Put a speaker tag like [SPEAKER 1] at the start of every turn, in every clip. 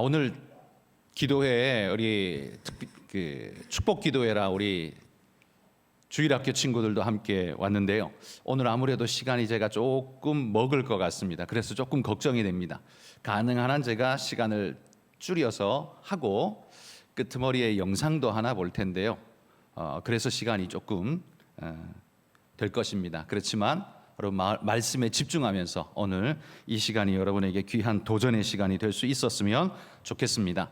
[SPEAKER 1] 오늘 기도회에 우리 축복 기도회라 우리 주일학교 친구들도 함께 왔는데요. 오늘 아무래도 시간이 제가 조금 먹을 것 같습니다. 그래서 조금 걱정이 됩니다. 가능한 한 제가 시간을 줄여서 하고 끄트머리에 영상도 하나 볼 텐데요. 그래서 시간이 조금 될 것입니다. 그렇지만 여러분 말씀에 집중하면서 오늘 이 시간이 여러분에게 귀한 도전의 시간이 될 수 있었으면 좋겠습니다.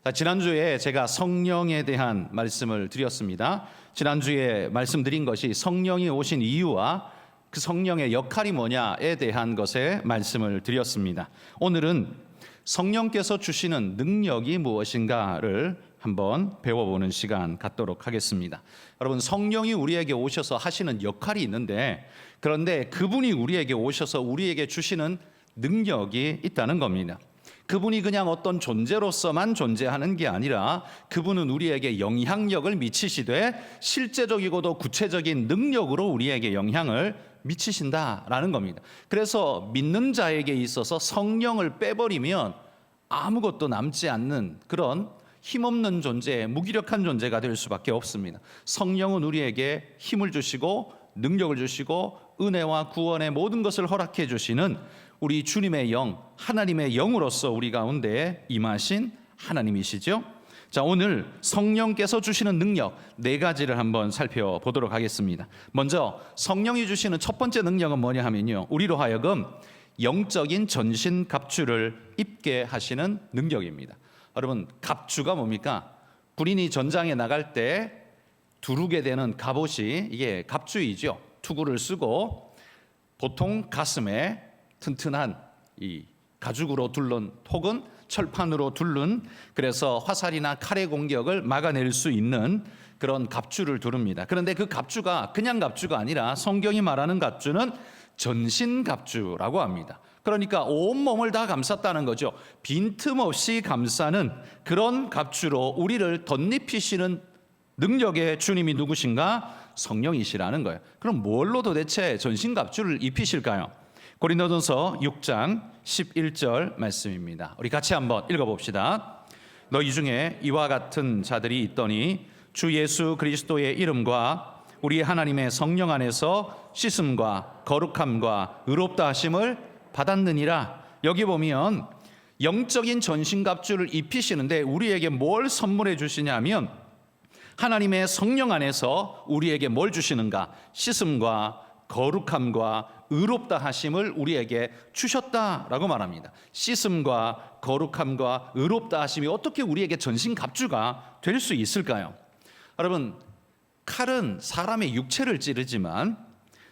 [SPEAKER 1] 자, 지난주에 제가 성령에 대한 말씀을 드렸습니다. 지난주에 말씀드린 것이 성령이 오신 이유와 그 성령의 역할이 뭐냐에 대한 것에 말씀을 드렸습니다. 오늘은 성령께서 주시는 능력이 무엇인가를 한번 배워보는 시간 갖도록 하겠습니다. 여러분, 성령이 우리에게 오셔서 하시는 역할이 있는데, 그런데 그분이 우리에게 오셔서 우리에게 주시는 능력이 있다는 겁니다. 그분이 그냥 어떤 존재로서만 존재하는 게 아니라 그분은 우리에게 영향력을 미치시되 실제적이고도 구체적인 능력으로 우리에게 영향을 미치신다라는 겁니다. 그래서 믿는 자에게 있어서 성령을 빼버리면 아무것도 남지 않는 그런 힘없는 존재, 무기력한 존재가 될 수밖에 없습니다. 성령은 우리에게 힘을 주시고 능력을 주시고 은혜와 구원의 모든 것을 허락해 주시는 우리 주님의 영, 하나님의 영으로서 우리 가운데 임하신 하나님이시죠. 자, 오늘 성령께서 주시는 능력 4가지를 한번 살펴보도록 하겠습니다. 먼저 성령이 주시는 첫 번째 능력은 뭐냐 하면요, 우리로 하여금 영적인 전신 갑주를 입게 하시는 능력입니다. 여러분, 갑주가 뭡니까? 군인이 전장에 나갈 때 두르게 되는 갑옷이 이게 갑주이죠. 투구를 쓰고 보통 가슴에 튼튼한 이 가죽으로 둘른 혹은 철판으로 둘른, 그래서 화살이나 칼의 공격을 막아낼 수 있는 그런 갑주를 두릅니다. 그런데 그 갑주가 그냥 갑주가 아니라 성경이 말하는 갑주는 전신 갑주라고 합니다. 그러니까 온몸을 다 감쌌다는 거죠. 빈틈없이 감싸는 그런 갑주로 우리를 덧입히시는 능력의 주님이 누구신가? 성령이시라는 거예요. 그럼 뭘로 도대체 전신 갑주를 입히실까요? 고린도전서 6장 11절 말씀입니다. 우리 같이 한번 읽어봅시다. 너희 중에 이와 같은 자들이 있더니 주 예수 그리스도의 이름과 우리 하나님의 성령 안에서 씻음과 거룩함과 의롭다 하심을 받았느니라. 여기 보면 영적인 전신갑주를 입히시는데 우리에게 뭘 선물해 주시냐면 하나님의 성령 안에서 우리에게 뭘 주시는가? 씻음과 거룩함과 의롭다 하심을 우리에게 주셨다라고 말합니다. 씻음과 거룩함과 의롭다 하심이 어떻게 우리에게 전신갑주가 될 수 있을까요? 여러분, 칼은 사람의 육체를 찌르지만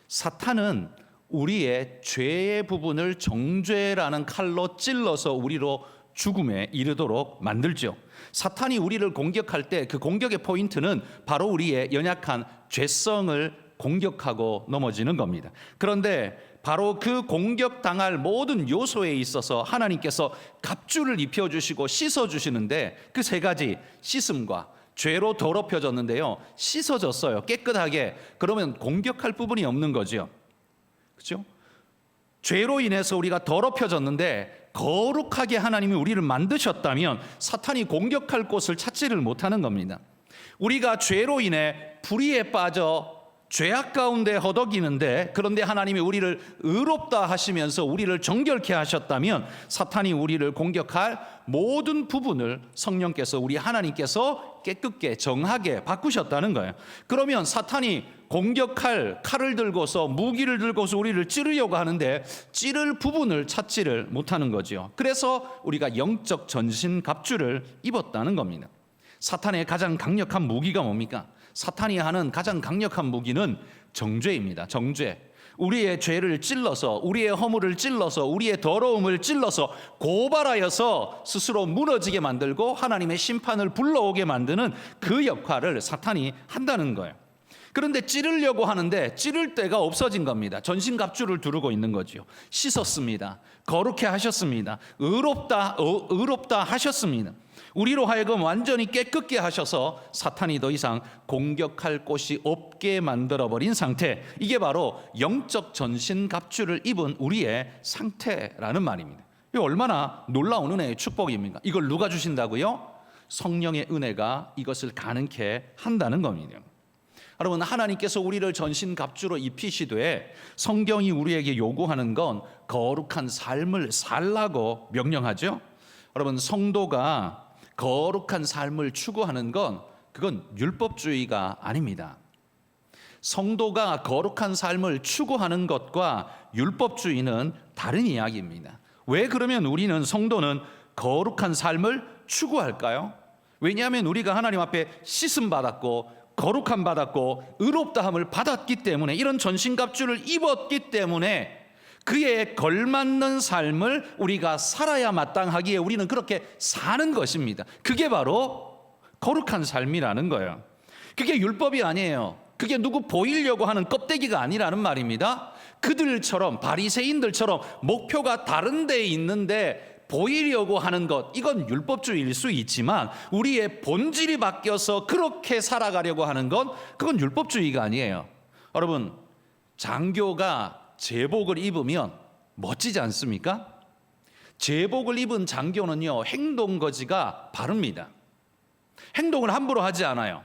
[SPEAKER 1] 사탄은 우리의 죄의 부분을 정죄라는 칼로 찔러서 우리로 죽음에 이르도록 만들죠. 사탄이 우리를 공격할 때 그 공격의 포인트는 바로 우리의 연약한 죄성을 공격하고 넘어지는 겁니다. 그런데 바로 그 공격당할 모든 요소에 있어서 하나님께서 갑주를 입혀주시고 씻어주시는데 그 3가지, 씻음과 죄로 더럽혀졌는데요, 씻어졌어요, 깨끗하게. 그러면 공격할 부분이 없는 거죠. 그렇죠? 죄로 인해서 우리가 더럽혀졌는데 거룩하게 하나님이 우리를 만드셨다면 사탄이 공격할 곳을 찾지를 못하는 겁니다. 우리가 죄로 인해 불의에 빠져 죄악 가운데 허덕이는데, 그런데 하나님이 우리를 의롭다 하시면서 우리를 정결케 하셨다면 사탄이 우리를 공격할 모든 부분을 성령께서, 우리 하나님께서 깨끗게 정하게 바꾸셨다는 거예요. 그러면 사탄이 공격할 칼을 들고서, 무기를 들고서 우리를 찌르려고 하는데 찌를 부분을 찾지를 못하는 거죠. 그래서 우리가 영적 전신 갑주를 입었다는 겁니다. 사탄의 가장 강력한 무기가 뭡니까? 사탄이 하는 가장 강력한 무기는 정죄입니다. 정죄. 우리의 죄를 찔러서, 우리의 허물을 찔러서, 우리의 더러움을 찔러서 고발하여서 스스로 무너지게 만들고 하나님의 심판을 불러오게 만드는 그 역할을 사탄이 한다는 거예요. 그런데 찌르려고 하는데 찌를 데가 없어진 겁니다. 전신갑주를 두르고 있는 거죠. 씻었습니다. 거룩해 하셨습니다. 의롭다 하셨습니다. 우리로 하여금 완전히 깨끗게 하셔서 사탄이 더 이상 공격할 곳이 없게 만들어버린 상태, 이게 바로 영적 전신갑주를 입은 우리의 상태라는 말입니다. 이 얼마나 놀라운 은혜의 축복입니까? 이걸 누가 주신다고요? 성령의 은혜가 이것을 가능케 한다는 겁니다. 여러분, 하나님께서 우리를 전신갑주로 입히시되 성경이 우리에게 요구하는 건 거룩한 삶을 살라고 명령하죠. 여러분, 성도가 거룩한 삶을 추구하는 건 그건 율법주의가 아닙니다. 성도가 거룩한 삶을 추구하는 것과 율법주의는 다른 이야기입니다. 왜 그러면 우리는 성도는 거룩한 삶을 추구할까요? 왜냐하면 우리가 하나님 앞에 씻음 받았고 거룩함 받았고 의롭다함을 받았기 때문에, 이런 전신갑주를 입었기 때문에 그에 걸맞는 삶을 우리가 살아야 마땅하기에 우리는 그렇게 사는 것입니다. 그게 바로 거룩한 삶이라는 거예요. 그게 율법이 아니에요. 그게 누구 보이려고 하는 껍데기가 아니라는 말입니다. 그들처럼, 바리새인들처럼 목표가 다른 데에 있는데 보이려고 하는 것, 이건 율법주의일 수 있지만 우리의 본질이 바뀌어서 그렇게 살아가려고 하는 건 그건 율법주의가 아니에요. 여러분, 장교가 제복을 입으면 멋지지 않습니까? 제복을 입은 장교는요, 행동거지가 바릅니다. 행동을 함부로 하지 않아요.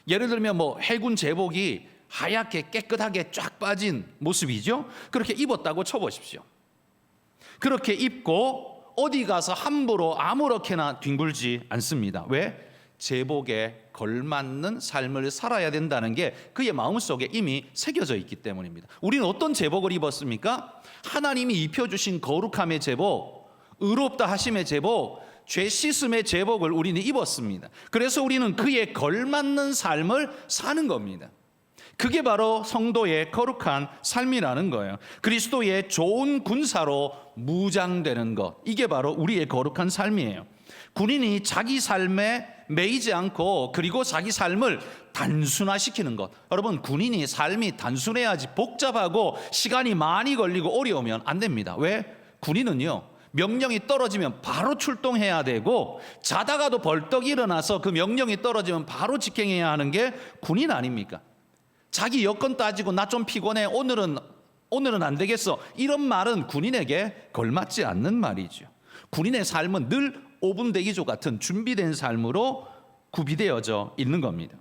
[SPEAKER 1] 예를 들면 해군 제복이 하얗게 깨끗하게 쫙 빠진 모습이죠. 그렇게 입었다고 쳐보십시오. 그렇게 입고 어디 가서 함부로 아무렇게나 뒹굴지 않습니다. 왜? 제복에 걸맞는 삶을 살아야 된다는 게 그의 마음속에 이미 새겨져 있기 때문입니다. 우리는 어떤 제복을 입었습니까? 하나님이 입혀주신 거룩함의 제복, 의롭다 하심의 제복, 죄 씻음의 제복을 우리는 입었습니다. 그래서 우리는 그에 걸맞는 삶을 사는 겁니다. 그게 바로 성도의 거룩한 삶이라는 거예요. 그리스도의 좋은 군사로 무장되는 것, 이게 바로 우리의 거룩한 삶이에요. 군인이 자기 삶에 매이지 않고 그리고 자기 삶을 단순화시키는 것. 여러분, 군인이 삶이 단순해야지 복잡하고 시간이 많이 걸리고 어려우면 안 됩니다. 왜? 군인은요, 명령이 떨어지면 바로 출동해야 되고 자다가도 벌떡 일어나서 그 명령이 떨어지면 바로 직행해야 하는 게 군인 아닙니까? 자기 여건 따지고 나 좀 피곤해, 오늘은 안 되겠어, 이런 말은 군인에게 걸맞지 않는 말이죠. 군인의 삶은 늘 5분 대기조 같은 준비된 삶으로 구비되어져 있는 겁니다.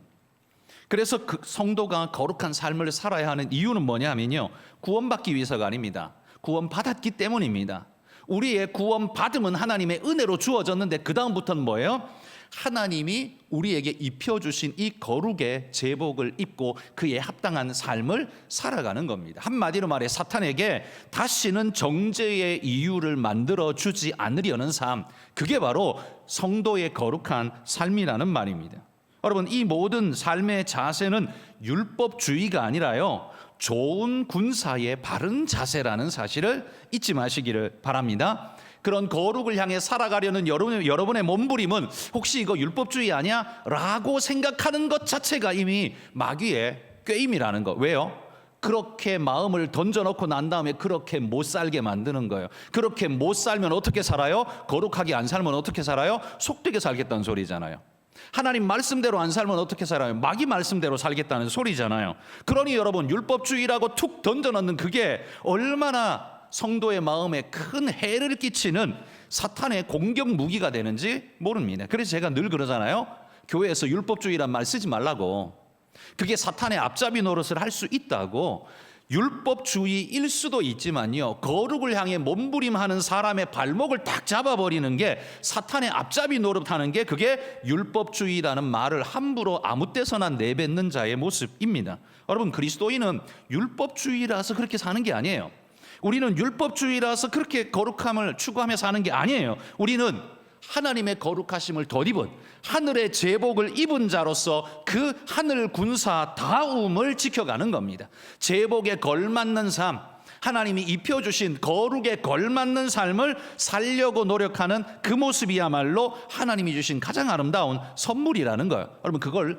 [SPEAKER 1] 그래서 그 성도가 거룩한 삶을 살아야 하는 이유는 뭐냐면요, 구원받기 위해서가 아닙니다. 구원받았기 때문입니다. 우리의 구원받음은 하나님의 은혜로 주어졌는데 그 다음부터는 뭐예요? 하나님이 우리에게 입혀주신 이 거룩의 제복을 입고 그에 합당한 삶을 살아가는 겁니다. 한마디로 말해 사탄에게 다시는 정죄의 이유를 만들어주지 않으려는 삶, 그게 바로 성도의 거룩한 삶이라는 말입니다. 여러분, 이 모든 삶의 자세는 율법주의가 아니라요, 좋은 군사의 바른 자세라는 사실을 잊지 마시기를 바랍니다. 그런 거룩을 향해 살아가려는 여러분의 몸부림은 혹시 이거 율법주의 아니야? 라고 생각하는 것 자체가 이미 마귀의 꾀임이라는 것. 왜요? 그렇게 마음을 던져놓고 난 다음에 그렇게 못 살게 만드는 거예요. 그렇게 못 살면 어떻게 살아요? 거룩하게 안 살면 어떻게 살아요? 속되게 살겠다는 소리잖아요. 하나님 말씀대로 안 살면 어떻게 살아요? 마귀 말씀대로 살겠다는 소리잖아요. 그러니 여러분, 율법주의라고 툭 던져놓는 그게 얼마나 성도의 마음에 큰 해를 끼치는 사탄의 공격 무기가 되는지 모릅니다. 그래서 제가 늘 그러잖아요. 교회에서 율법주의란 말 쓰지 말라고. 그게 사탄의 앞잡이 노릇을 할 수 있다고. 율법주의일 수도 있지만요, 거룩을 향해 몸부림하는 사람의 발목을 딱 잡아버리는 게, 사탄의 앞잡이 노릇하는 게, 그게 율법주의라는 말을 함부로 아무 때서나 내뱉는 자의 모습입니다. 여러분, 그리스도인은 율법주의라서 그렇게 사는 게 아니에요. 우리는 율법주의라서 그렇게 거룩함을 추구하며 사는 게 아니에요. 우리는 하나님의 거룩하심을 덧입은 하늘의 제복을 입은 자로서 그 하늘 군사다움을 지켜가는 겁니다. 제복에 걸맞는 삶, 하나님이 입혀주신 거룩에 걸맞는 삶을 살려고 노력하는 그 모습이야말로 하나님이 주신 가장 아름다운 선물이라는 거예요. 여러분, 그걸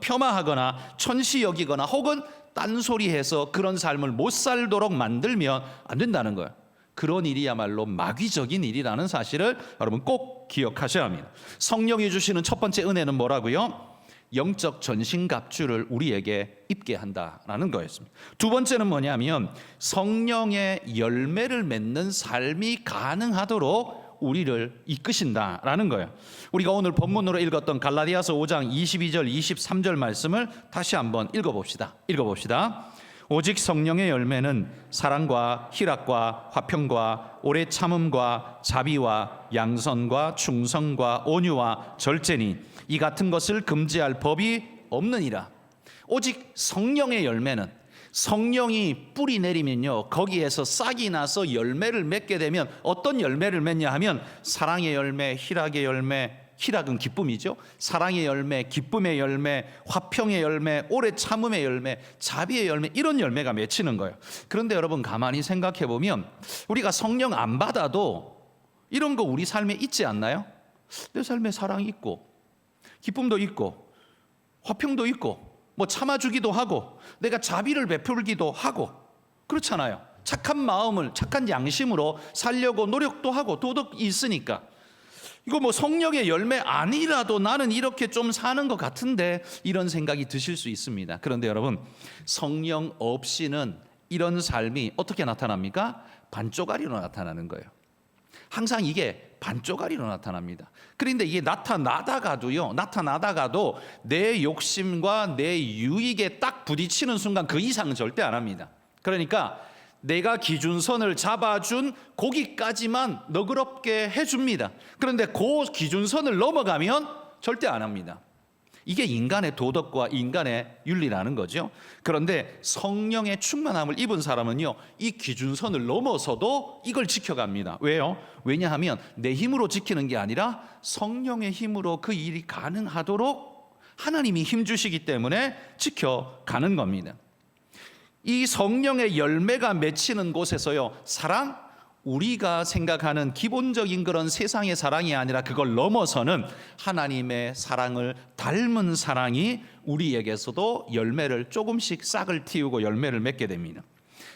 [SPEAKER 1] 폄하하거나 천시 여기거나 혹은 딴소리해서 그런 삶을 못 살도록 만들면 안 된다는 거예요. 그런 일이야말로 마귀적인 일이라는 사실을 여러분 꼭 기억하셔야 합니다. 성령이 주시는 첫 번째 은혜는 뭐라고요? 영적 전신갑주를 우리에게 입게 한다라는 거였습니다. 두 번째는 뭐냐면 성령의 열매를 맺는 삶이 가능하도록 우리를 이끄신다라는 거예요. 우리가 오늘 본문으로 읽었던 갈라디아서 5장 22절 23절 말씀을 다시 한번 읽어봅시다. 오직 성령의 열매는 사랑과 희락과 화평과 오래 참음과 자비와 양선과 충성과 온유와 절제니 이 같은 것을 금지할 법이 없느니라. 오직 성령의 열매는 성령이 뿌리 내리면요, 거기에서 싹이 나서 열매를 맺게 되면 어떤 열매를 맺냐 하면 사랑의 열매, 희락의 열매, 희락은 기쁨이죠. 사랑의 열매, 기쁨의 열매, 화평의 열매, 오래 참음의 열매, 자비의 열매, 이런 열매가 맺히는 거예요. 그런데 여러분 가만히 생각해 보면 우리가 성령 안 받아도 이런 거 우리 삶에 있지 않나요? 내 삶에 사랑이 있고 기쁨도 있고 화평도 있고 뭐 참아주기도 하고 내가 자비를 베풀기도 하고 그렇잖아요. 착한 마음을 착한 양심으로 살려고 노력도 하고 도덕이 있으니까 이거 뭐 성령의 열매 아니라도 나는 이렇게 좀 사는 것 같은데 이런 생각이 드실 수 있습니다. 그런데 여러분 성령 없이는 이런 삶이 어떻게 나타납니까? 반쪽짜리로 나타나는 거예요. 항상 이게 반쪽짜리로 나타납니다. 그런데 이게 나타나다가도 내 욕심과 내 유익에 딱 부딪히는 순간 그 이상은 절대 안 합니다. 그러니까 내가 기준선을 잡아준 거기까지만 너그럽게 해줍니다. 그런데 그 기준선을 넘어가면 절대 안 합니다. 이게 인간의 도덕과 인간의 윤리라는 거죠. 그런데 성령의 충만함을 입은 사람은요, 이 기준선을 넘어서도 이걸 지켜갑니다. 왜요? 왜냐하면 내 힘으로 지키는 게 아니라 성령의 힘으로 그 일이 가능하도록 하나님이 힘 주시기 때문에 지켜가는 겁니다. 이 성령의 열매가 맺히는 곳에서요, 사랑, 우리가 생각하는 기본적인 그런 세상의 사랑이 아니라 그걸 넘어서는 하나님의 사랑을 닮은 사랑이 우리에게서도 열매를 조금씩 싹을 틔우고 열매를 맺게 됩니다.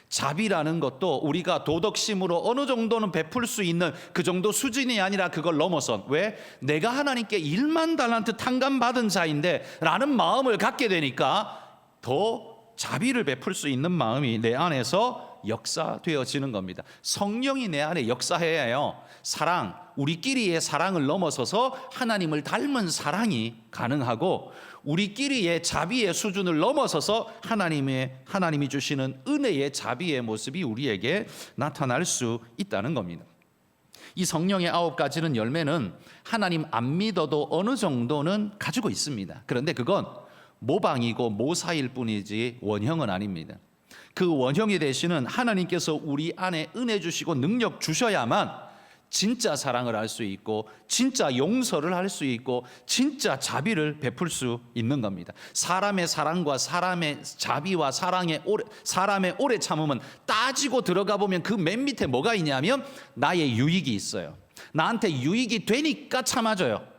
[SPEAKER 1] 자비라는 것도 우리가 도덕심으로 어느 정도는 베풀 수 있는 그 정도 수준이 아니라 그걸 넘어선, 왜? 내가 하나님께 1만 달란트 탕감받은 자인데 라는 마음을 갖게 되니까 더 자비를 베풀 수 있는 마음이 내 안에서 역사되어지는 겁니다. 성령이 내 안에 역사해야 해요. 사랑, 우리끼리의 사랑을 넘어서서 하나님을 닮은 사랑이 가능하고 우리끼리의 자비의 수준을 넘어서서 하나님이 주시는 은혜의 자비의 모습이 우리에게 나타날 수 있다는 겁니다. 이 성령의 9가지는 열매는 하나님 안 믿어도 어느 정도는 가지고 있습니다. 그런데 그건 모방이고 모사일 뿐이지 원형은 아닙니다. 그 원형이 되시는 하나님께서 우리 안에 은혜 주시고 능력 주셔야만 진짜 사랑을 할 수 있고 진짜 용서를 할 수 있고 진짜 자비를 베풀 수 있는 겁니다. 사람의 사랑과 사람의 자비와 사람의 오래 참음은 따지고 들어가 보면 그 맨 밑에 뭐가 있냐면 나의 유익이 있어요. 나한테 유익이 되니까 참아줘요.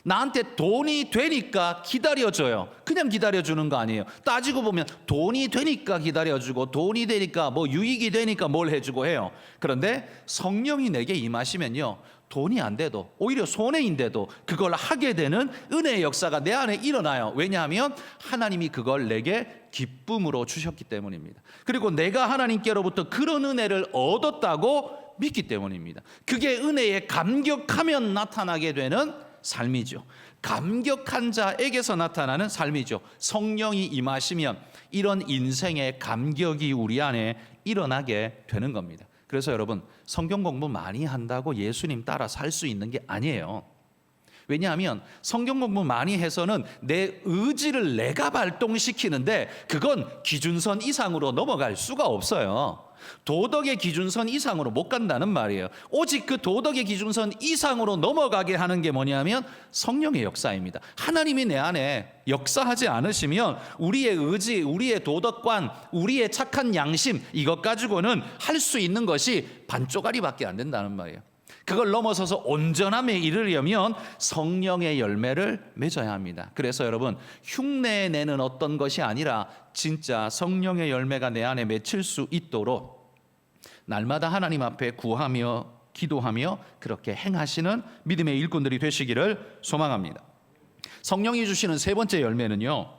[SPEAKER 1] 나한테 돈이 되니까 기다려줘요. 그냥 기다려주는 거 아니에요. 따지고 보면 돈이 되니까 기다려주고 돈이 되니까 뭐 유익이 되니까 뭘 해주고 해요. 그런데 성령이 내게 임하시면요, 돈이 안 돼도 오히려 손해인데도 그걸 하게 되는 은혜의 역사가 내 안에 일어나요. 왜냐하면 하나님이 그걸 내게 기쁨으로 주셨기 때문입니다. 그리고 내가 하나님께로부터 그런 은혜를 얻었다고 믿기 때문입니다. 그게 은혜에 감격하면 나타나게 되는 삶이죠. 감격한 자에게서 나타나는 삶이죠. 성령이 임하시면 이런 인생의 감격이 우리 안에 일어나게 되는 겁니다. 그래서 여러분, 성경 공부 많이 한다고 예수님 따라 살 수 있는 게 아니에요. 왜냐하면 성경 공부 많이 해서는 내 의지를 내가 발동시키는데 그건 기준선 이상으로 넘어갈 수가 없어요. 도덕의 기준선 이상으로 못 간다는 말이에요. 오직 그 도덕의 기준선 이상으로 넘어가게 하는 게 뭐냐면 성령의 역사입니다. 하나님이 내 안에 역사하지 않으시면 우리의 의지, 우리의 도덕관, 우리의 착한 양심, 이것 가지고는 할 수 있는 것이 반쪽짜리밖에 안 된다는 말이에요. 그걸 넘어서서 온전함에 이르려면 성령의 열매를 맺어야 합니다. 그래서 여러분, 흉내내는 어떤 것이 아니라 진짜 성령의 열매가 내 안에 맺힐 수 있도록 날마다 하나님 앞에 구하며 기도하며 그렇게 행하시는 믿음의 일꾼들이 되시기를 소망합니다. 성령이 주시는 세 번째 열매는요,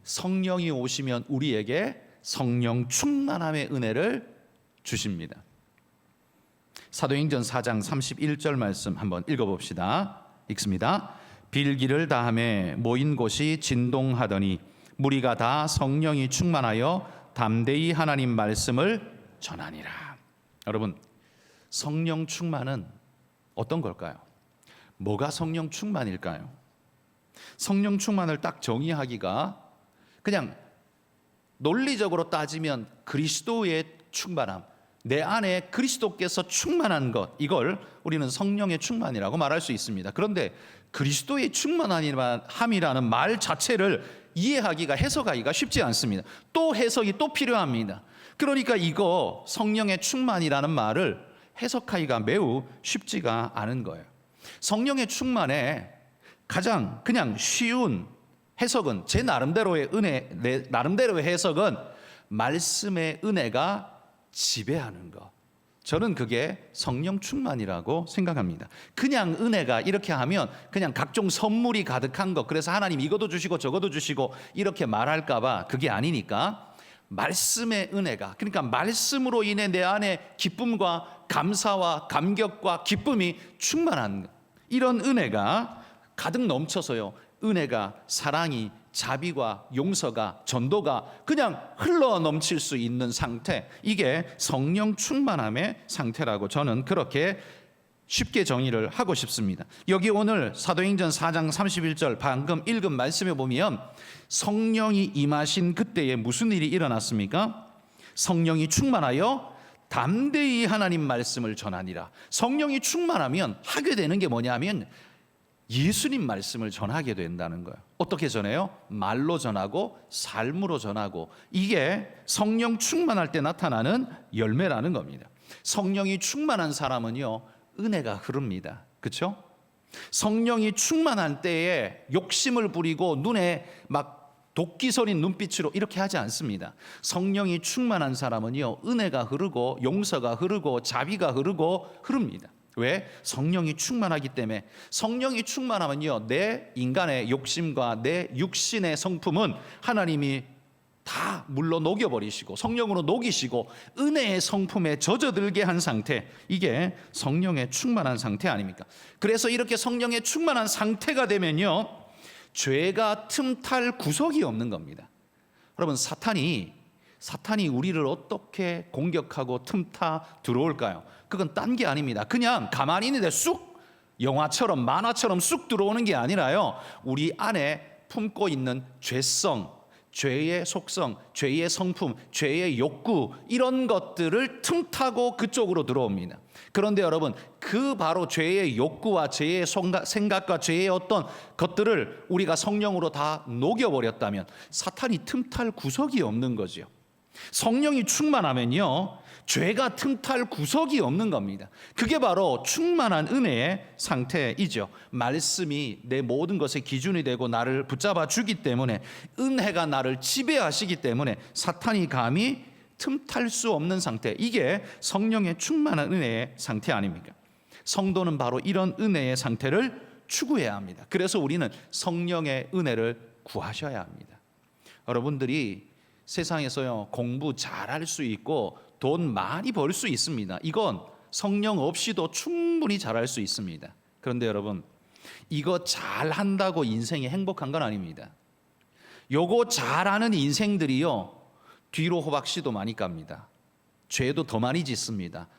[SPEAKER 1] 성령이 오시면 우리에게 성령 충만함의 은혜를 주십니다. 사도행전 4장 31절 말씀 한번 읽어봅시다. 읽습니다. 빌기를 다하매 모인 곳이 진동하더니 무리가 다 성령이 충만하여 담대히 하나님 말씀을 전하니라. 여러분, 성령 충만은 어떤 걸까요? 뭐가 성령 충만일까요? 성령 충만을 딱 정의하기가 그냥 논리적으로 따지면 그리스도의 충만함, 내 안에 그리스도께서 충만한 것, 이걸 우리는 성령의 충만이라고 말할 수 있습니다. 그런데 그리스도의 충만함이라는 말 자체를 이해하기가, 해석하기가 쉽지 않습니다. 또 해석이 또 필요합니다. 그러니까 이거 성령의 충만이라는 말을 해석하기가 매우 쉽지가 않은 거예요. 성령의 충만에 가장 그냥 쉬운 해석은, 제 나름대로의 은혜, 내 나름대로의 해석은 말씀의 은혜가 지배하는 것. 저는 그게 성령 충만이라고 생각합니다. 그냥 은혜가 이렇게 하면 그냥 각종 선물이 가득한 것, 그래서 하나님 이것도 주시고 저것도 주시고 이렇게 말할까 봐, 그게 아니니까 말씀의 은혜가, 그러니까 말씀으로 인해 내 안에 기쁨과 감사와 감격과 기쁨이 충만한 것, 이런 은혜가 가득 넘쳐서요, 은혜가, 사랑이, 자비와 용서가, 전도가 그냥 흘러 넘칠 수 있는 상태, 이게 성령 충만함의 상태라고 저는 그렇게 쉽게 정의를 하고 싶습니다. 여기 오늘 사도행전 4장 31절 방금 읽은 말씀에 보면 성령이 임하신 그때에 무슨 일이 일어났습니까? 성령이 충만하여 담대히 하나님 말씀을 전하니라. 성령이 충만하면 하게 되는 게 뭐냐면 예수님 말씀을 전하게 된다는 거예요. 어떻게 전해요? 말로 전하고 삶으로 전하고, 이게 성령 충만할 때 나타나는 열매라는 겁니다. 성령이 충만한 사람은요, 은혜가 흐릅니다. 그렇죠? 성령이 충만한 때에 욕심을 부리고 눈에 막 도끼 서린 눈빛으로 이렇게 하지 않습니다. 성령이 충만한 사람은요, 은혜가 흐르고 용서가 흐르고 자비가 흐릅니다. 왜? 성령이 충만하기 때문에. 성령이 충만하면요, 내 인간의 욕심과 내 육신의 성품은 하나님이 다 물로 녹여버리시고 성령으로 녹이시고 은혜의 성품에 젖어들게 한 상태, 이게 성령의 충만한 상태 아닙니까? 그래서 이렇게 성령의 충만한 상태가 되면요, 죄가 틈탈 구석이 없는 겁니다. 여러분, 사탄이 우리를 어떻게 공격하고 틈타 들어올까요? 그건 딴 게 아닙니다. 그냥 가만히 있는데 쑥, 영화처럼 만화처럼 쑥 들어오는 게 아니라요, 우리 안에 품고 있는 죄성, 죄의 속성, 죄의 성품, 죄의 욕구, 이런 것들을 틈타고 그쪽으로 들어옵니다. 그런데 여러분, 그 바로 죄의 욕구와 죄의 생각과 죄의 어떤 것들을 우리가 성령으로 다 녹여버렸다면 사탄이 틈탈 구석이 없는 거죠. 성령이 충만하면요, 죄가 틈탈 구석이 없는 겁니다. 그게 바로 충만한 은혜의 상태이죠. 말씀이 내 모든 것의 기준이 되고 나를 붙잡아 주기 때문에, 은혜가 나를 지배하시기 때문에 사탄이 감히 틈탈 수 없는 상태, 이게 성령의 충만한 은혜의 상태 아닙니까? 성도는 바로 이런 은혜의 상태를 추구해야 합니다. 그래서 우리는 성령의 은혜를 구하셔야 합니다. 여러분들이 세상에서요, 공부 잘할 수 있고 돈 많이 벌 수 있습니다. 이건 성령 없이도 충분히 잘할 수 있습니다. 그런데 여러분, 이거 잘한다고 인생이 행복한 건 아닙니다. 요거 잘하는 인생들이요, 뒤로 호박씨도 많이 깝니다. 죄도 더 많이 짓습니다.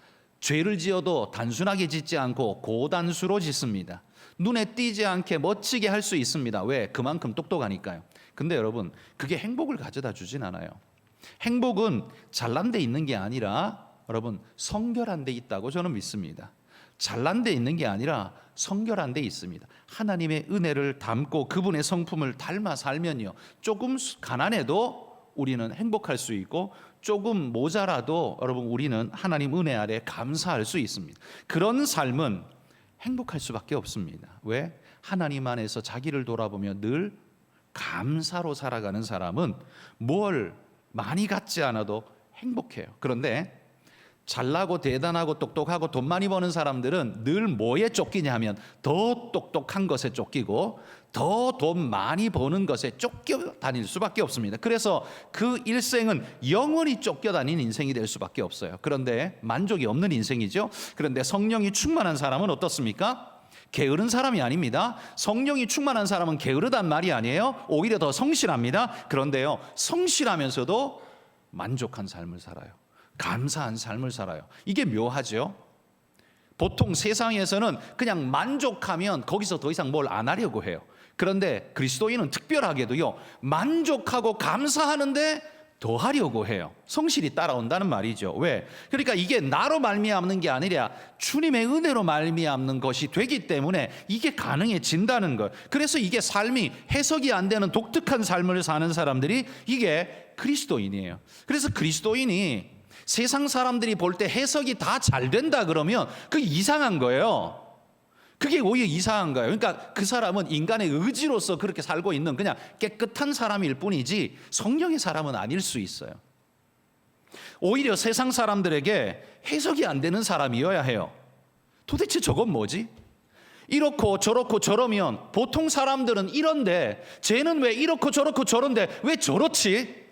[SPEAKER 1] 죄를 지어도 단순하게 짓지 않고 고단수로 짓습니다. 눈에 띄지 않게 멋지게 할 수 있습니다. 왜? 그만큼 똑똑하니까요. 근데 여러분, 그게 행복을 가져다 주진 않아요. 행복은 잘난 데 있는 게 아니라 여러분, 성결한 데 있다고 저는 믿습니다. 잘난 데 있는 게 아니라 성결한 데 있습니다. 하나님의 은혜를 담고 그분의 성품을 닮아 살면요, 조금 가난해도 우리는 행복할 수 있고, 조금 모자라도 여러분, 우리는 하나님 은혜 아래 감사할 수 있습니다. 그런 삶은 행복할 수밖에 없습니다. 왜? 하나님 안에서 자기를 돌아보며 늘 감사로 살아가는 사람은 뭘 많이 갖지 않아도 행복해요. 그런데 잘나고 대단하고 똑똑하고 돈 많이 버는 사람들은 늘 뭐에 쫓기냐 하면 더 똑똑한 것에 쫓기고 더 돈 많이 버는 것에 쫓겨 다닐 수밖에 없습니다. 그래서 그 일생은 영원히 쫓겨다닌 인생이 될 수밖에 없어요. 그런데 만족이 없는 인생이죠. 그런데 성령이 충만한 사람은 어떻습니까? 게으른 사람이 아닙니다. 성령이 충만한 사람은 게으르단 말이 아니에요. 오히려 더 성실합니다. 그런데요, 성실하면서도 만족한 삶을 살아요. 감사한 삶을 살아요. 이게 묘하죠. 보통 세상에서는 그냥 만족하면 거기서 더 이상 뭘 안 하려고 해요. 그런데 그리스도인은 특별하게도요, 만족하고 감사하는데 더 하려고 해요. 성실이 따라온다는 말이죠. 왜? 그러니까 이게 나로 말미암는 게 아니라 주님의 은혜로 말미암는 것이 되기 때문에 이게 가능해진다는 것. 그래서 이게 삶이 해석이 안 되는 독특한 삶을 사는 사람들이 이게 그리스도인이에요. 그래서 그리스도인이 세상 사람들이 볼 때 해석이 다 잘 된다 그러면 그게 이상한 거예요. 그게 오히려 이상한 거예요. 그러니까 그 사람은 인간의 의지로서 그렇게 살고 있는 그냥 깨끗한 사람일 뿐이지 성령의 사람은 아닐 수 있어요. 오히려 세상 사람들에게 해석이 안 되는 사람이어야 해요. 도대체 저건 뭐지? 이렇고 저렇고 저러면 보통 사람들은 이런데 쟤는 왜 이렇고 저렇고 저런데 왜 저렇지?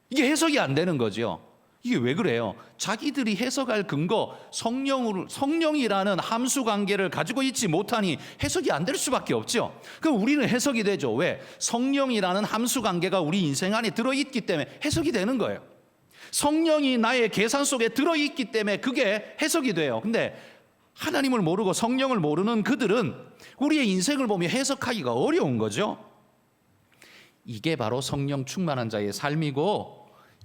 [SPEAKER 1] 이게 해석이 안 되는 거죠. 이게 왜 그래요? 자기들이 해석할 근거, 성령이라는 함수 관계를 가지고 있지 못하니 해석이 안 될 수밖에 없죠. 그럼 우리는 해석이 되죠. 왜? 성령이라는 함수 관계가 우리 인생 안에 들어있기 때문에 해석이 되는 거예요. 성령이 나의 계산 속에 들어있기 때문에 그게 해석이 돼요. 근데 하나님을 모르고 성령을 모르는 그들은 우리의 인생을 보며 해석하기가 어려운 거죠. 이게 바로 성령 충만한 자의 삶이고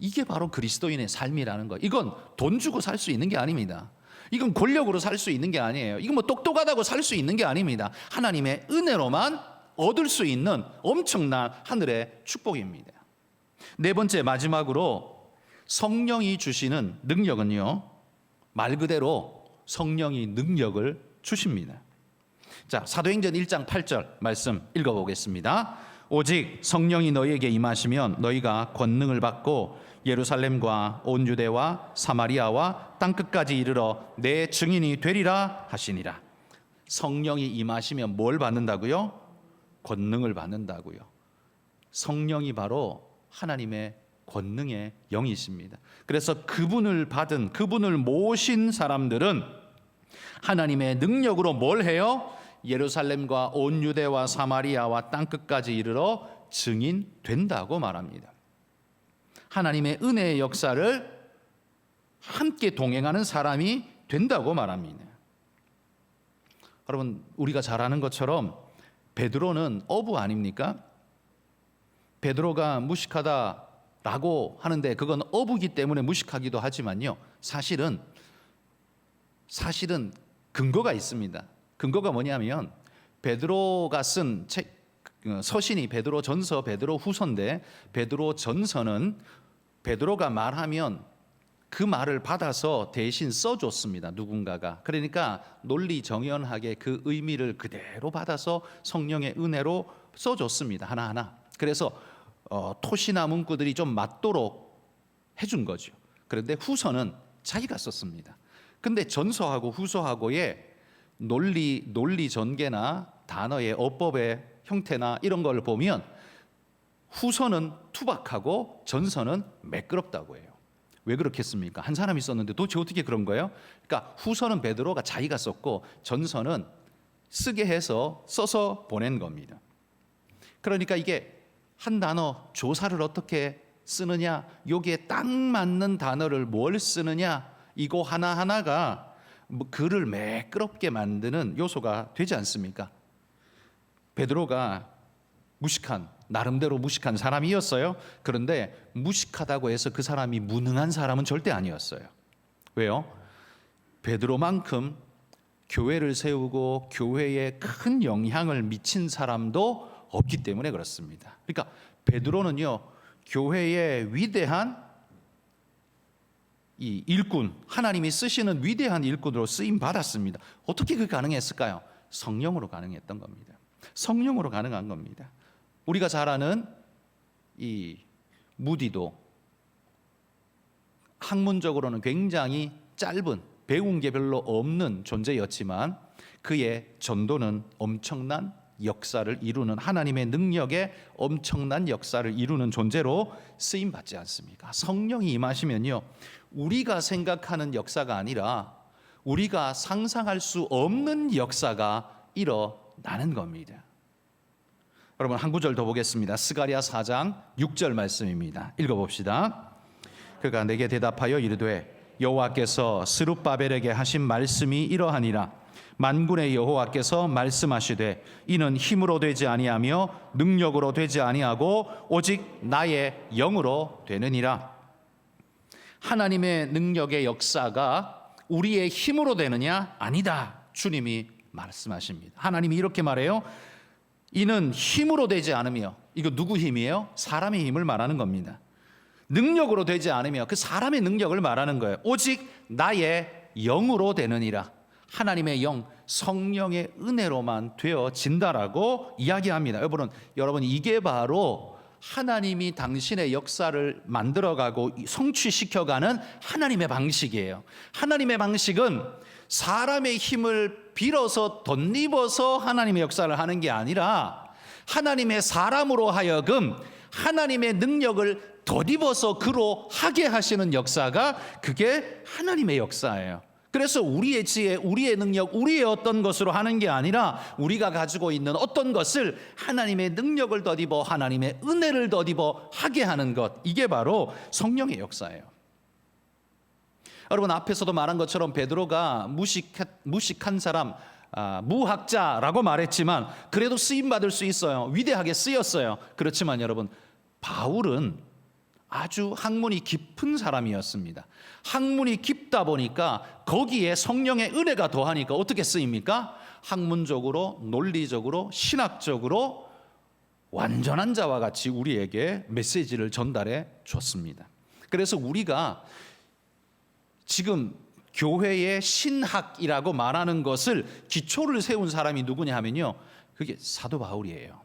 [SPEAKER 1] 이게 바로 그리스도인의 삶이라는 거. 이건 돈 주고 살 수 있는 게 아닙니다. 이건 권력으로 살 수 있는 게 아니에요. 이건 뭐 똑똑하다고 살 수 있는 게 아닙니다. 하나님의 은혜로만 얻을 수 있는 엄청난 하늘의 축복입니다. 네 번째, 마지막으로 성령이 주시는 능력은요, 말 그대로 성령이 능력을 주십니다. 자, 사도행전 1장 8절 말씀 읽어보겠습니다. 오직 성령이 너희에게 임하시면 너희가 권능을 받고 예루살렘과 온 유대와 사마리아와 땅끝까지 이르러 내 증인이 되리라 하시니라. 성령이 임하시면 뭘 받는다고요? 권능을 받는다고요. 성령이 바로 하나님의 권능의 영이십니다. 그래서 그분을 받은, 그분을 모신 사람들은 하나님의 능력으로 뭘 해요? 예루살렘과 온 유대와 사마리아와 땅끝까지 이르러 증인 된다고 말합니다. 하나님의 은혜의 역사를 함께 동행하는 사람이 된다고 말합니다. 여러분, 우리가 잘 아는 것처럼 베드로는 어부 아닙니까? 베드로가 무식하다라고 하는데 그건 어부기 때문에 무식하기도 하지만요, 사실은 근거가 있습니다. 근거가 뭐냐면 베드로가 쓴 책, 서신이 베드로 전서, 베드로 후서인데 베드로 전서는 베드로가 말하면 그 말을 받아서 대신 써줬습니다. 누군가가. 그러니까 논리정연하게 그 의미를 그대로 받아서 성령의 은혜로 써줬습니다. 하나하나. 그래서 토시나 문구들이 좀 맞도록 해준 거죠. 그런데 후서는 자기가 썼습니다. 근데 전서하고 후서하고의 논리 전개나 단어의 어법의 형태나 이런 걸 보면 후서는 투박하고 전서는 매끄럽다고 해요. 왜 그렇겠습니까? 한 사람이 썼는데 도대체 어떻게 그런 거예요? 그러니까 후서는 베드로가 자기가 썼고 전서는 쓰게 해서 써서 보낸 겁니다. 그러니까 이게 한 단어 조사를 어떻게 쓰느냐, 여기에 딱 맞는 단어를 뭘 쓰느냐, 이거 하나하나가 글을 매끄럽게 만드는 요소가 되지 않습니까? 베드로가 나름대로 무식한 사람이었어요. 그런데 무식하다고 해서 그 사람이 무능한 사람은 절대 아니었어요. 왜요? 베드로만큼 교회를 세우고 교회에 큰 영향을 미친 사람도 없기 때문에 그렇습니다. 그러니까 베드로는요, 교회의 위대한 이 일꾼, 하나님이 쓰시는 위대한 일꾼으로 쓰임 받았습니다. 어떻게 그게 가능했을까요? 성령으로 가능했던 겁니다. 성령으로 가능한 겁니다. 우리가 잘 아는 이 무디도 학문적으로는 굉장히 짧은, 배운 게 별로 없는 존재였지만 그의 전도는 엄청난 역사를 이루는, 하나님의 능력에 엄청난 역사를 이루는 존재로 쓰임 받지 않습니까? 성령이 임하시면요, 우리가 생각하는 역사가 아니라 우리가 상상할 수 없는 역사가 일어나는 겁니다. 여러분, 한 구절 더 보겠습니다. 스가랴 4장 6절 말씀입니다. 읽어봅시다. 그가 내게 대답하여 이르되 여호와께서 스룹바벨에게 하신 말씀이 이러하니라. 만군의 여호와께서 말씀하시되 이는 힘으로 되지 아니하며 능력으로 되지 아니하고 오직 나의 영으로 되느니라. 하나님의 능력의 역사가 우리의 힘으로 되느냐? 아니다. 주님이 말씀하십니다. 하나님이 이렇게 말해요. 이는 힘으로 되지 않으며, 이거 누구 힘이에요? 사람의 힘을 말하는 겁니다. 능력으로 되지 않으며, 그 사람의 능력을 말하는 거예요. 오직 나의 영으로 되느니라. 하나님의 영, 성령의 은혜로만 되어진다라고 이야기합니다. 여러분 이게 바로 하나님이 당신의 역사를 만들어가고 성취시켜가는 하나님의 방식이에요. 하나님의 방식은 사람의 힘을 빌어서 덧입어서 하나님의 역사를 하는 게 아니라 하나님의 사람으로 하여금 하나님의 능력을 덧입어서 그로 하게 하시는 역사가, 그게 하나님의 역사예요. 그래서 우리의 지혜, 우리의 능력, 우리의 어떤 것으로 하는 게 아니라 우리가 가지고 있는 어떤 것을 하나님의 능력을 덧입어, 하나님의 은혜를 덧입어 하게 하는 것, 이게 바로 성령의 역사예요. 여러분, 앞에서도 말한 것처럼 베드로가 무식한 사람, 무학자라고 말했지만 그래도 쓰임받을 수 있어요. 위대하게 쓰였어요. 그렇지만 여러분, 바울은 아주 학문이 깊은 사람이었습니다. 학문이 깊다 보니까 거기에 성령의 은혜가 더하니까 어떻게 쓰입니까? 학문적으로, 논리적으로, 신학적으로 완전한 자와 같이 우리에게 메시지를 전달해 줬습니다. 그래서 우리가 지금 교회의 신학이라고 말하는 것을 기초를 세운 사람이 누구냐 하면요, 그게 사도 바울이에요.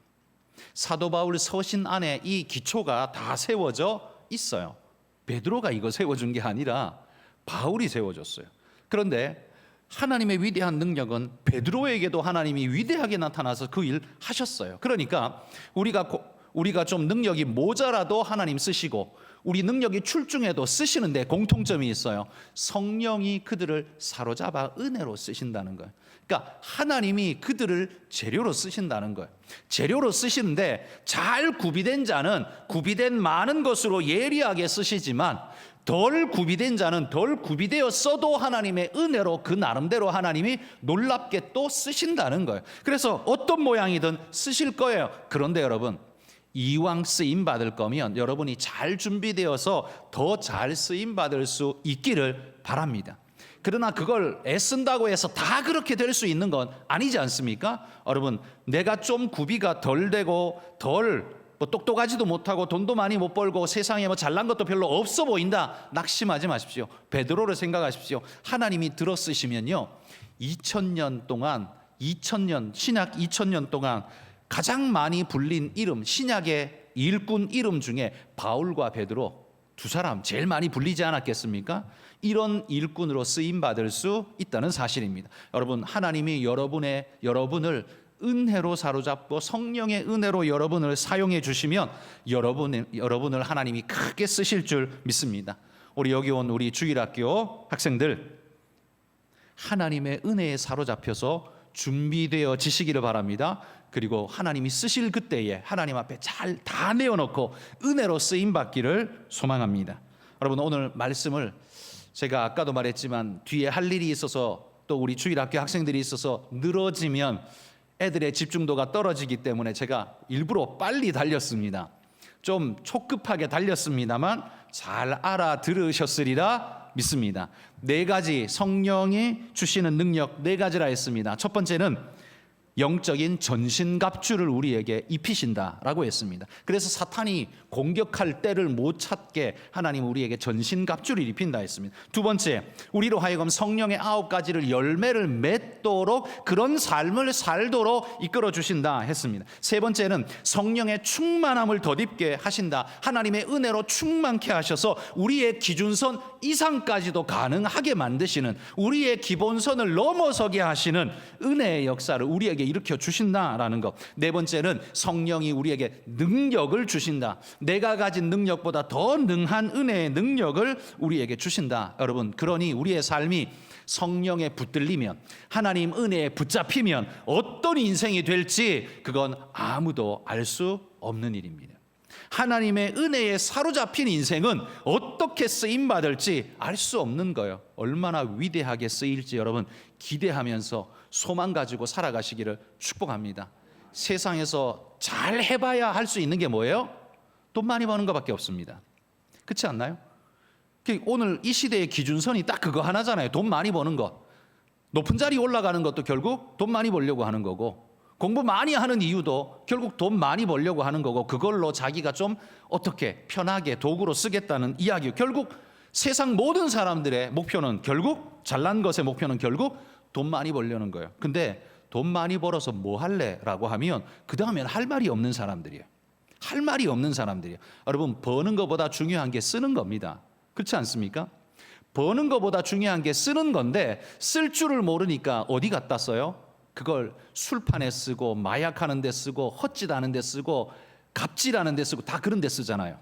[SPEAKER 1] 사도 바울 서신 안에 이 기초가 다 세워져 있어요. 베드로가 이거 세워준 게 아니라 바울이 세워줬어요. 그런데 하나님의 위대한 능력은 베드로에게도 하나님이 위대하게 나타나서 그 일 하셨어요. 그러니까 우리가 좀 능력이 모자라도 하나님 쓰시고, 우리 능력이 출중해도 쓰시는데 공통점이 있어요. 성령이 그들을 사로잡아 은혜로 쓰신다는 거예요. 그러니까 하나님이 그들을 재료로 쓰신다는 거예요. 재료로 쓰시는데 잘 구비된 자는 구비된 많은 것으로 예리하게 쓰시지만, 덜 구비된 자는 덜 구비되어 써도 하나님의 은혜로 그 나름대로 하나님이 놀랍게 또 쓰신다는 거예요. 그래서 어떤 모양이든 쓰실 거예요. 그런데 여러분, 이왕 쓰임 받을 거면 여러분이 잘 준비되어서 더 잘 쓰임 받을 수 있기를 바랍니다. 그러나 그걸 애쓴다고 해서 다 그렇게 될 수 있는 건 아니지 않습니까? 여러분, 내가 좀 구비가 덜 되고 덜 똑똑하지도 못하고 돈도 많이 못 벌고 세상에 잘난 것도 별로 없어 보인다, 낙심하지 마십시오. 베드로를 생각하십시오. 하나님이 들어 쓰시면요, 2000년 동안, 신약 2000년 동안 가장 많이 불린 이름, 신약의 일꾼 이름 중에 바울과 베드로 두 사람 제일 많이 불리지 않았겠습니까? 이런 일꾼으로 쓰임 받을 수 있다는 사실입니다. 여러분, 하나님이 여러분을 은혜로 사로잡고 성령의 은혜로 여러분을 사용해 주시면 여러분을 하나님이 크게 쓰실 줄 믿습니다. 우리 여기 온 우리 주일학교 학생들, 하나님의 은혜에 사로잡혀서 준비되어 지시기를 바랍니다. 그리고 하나님이 쓰실 그때에 하나님 앞에 잘 다 내어놓고 은혜로 쓰임 받기를 소망합니다. 여러분, 오늘 말씀을 제가 아까도 말했지만 뒤에 할 일이 있어서, 또 우리 주일학교 학생들이 있어서 늘어지면 애들의 집중도가 떨어지기 때문에 제가 일부러 빨리 달렸습니다. 좀 촉급하게 달렸습니다만 잘 알아들으셨으리라 믿습니다. 4가지, 성령이 주시는 능력 4가지라 했습니다. 첫 번째는 영적인 전신갑주를 우리에게 입히신다라고 했습니다. 그래서 사탄이 공격할 때를 못 찾게 하나님 우리에게 전신갑주를 입힌다 했습니다. 두 번째, 우리로 하여금 성령의 9가지를 열매를 맺도록 그런 삶을 살도록 이끌어 주신다 했습니다. 세 번째는 성령의 충만함을 덧입게 하신다. 하나님의 은혜로 충만케 하셔서 우리의 기준선 이상까지도 가능하게 만드시는, 우리의 기본선을 넘어서게 하시는 은혜의 역사를 우리에게 일으켜 주신다라는 것. 네 번째는 성령이 우리에게 능력을 주신다. 내가 가진 능력보다 더 능한 은혜의 능력을 우리에게 주신다. 여러분, 그러니 우리의 삶이 성령에 붙들리면, 하나님 은혜에 붙잡히면 어떤 인생이 될지 그건 아무도 알 수 없는 일입니다. 하나님의 은혜에 사로잡힌 인생은 어떻게 쓰임받을지 알 수 없는 거예요. 얼마나 위대하게 쓰일지 여러분 기대하면서 소망 가지고 살아가시기를 축복합니다. 세상에서 잘 해봐야 할 수 있는 게 뭐예요? 돈 많이 버는 것밖에 없습니다. 그렇지 않나요? 오늘 이 시대의 기준선이 딱 그거 하나잖아요. 돈 많이 버는 것. 높은 자리 올라가는 것도 결국 돈 많이 벌려고 하는 거고, 공부 많이 하는 이유도 결국 돈 많이 벌려고 하는 거고, 그걸로 자기가 좀 어떻게 편하게 도구로 쓰겠다는 이야기. 결국 세상 모든 사람들의 목표는, 결국 잘난 것의 목표는 결국 돈 많이 벌려는 거예요. 근데 돈 많이 벌어서 뭐 할래? 라고 하면 그 다음엔 할 말이 없는 사람들이에요. 할 말이 없는 사람들이에요. 여러분, 버는 것보다 중요한 게 쓰는 겁니다. 그렇지 않습니까? 버는 것보다 중요한 게 쓰는 건데, 쓸 줄을 모르니까 어디 갖다 써요? 그걸 술판에 쓰고, 마약하는 데 쓰고, 헛짓하는 데 쓰고, 갑질하는 데 쓰고, 다 그런 데 쓰잖아요.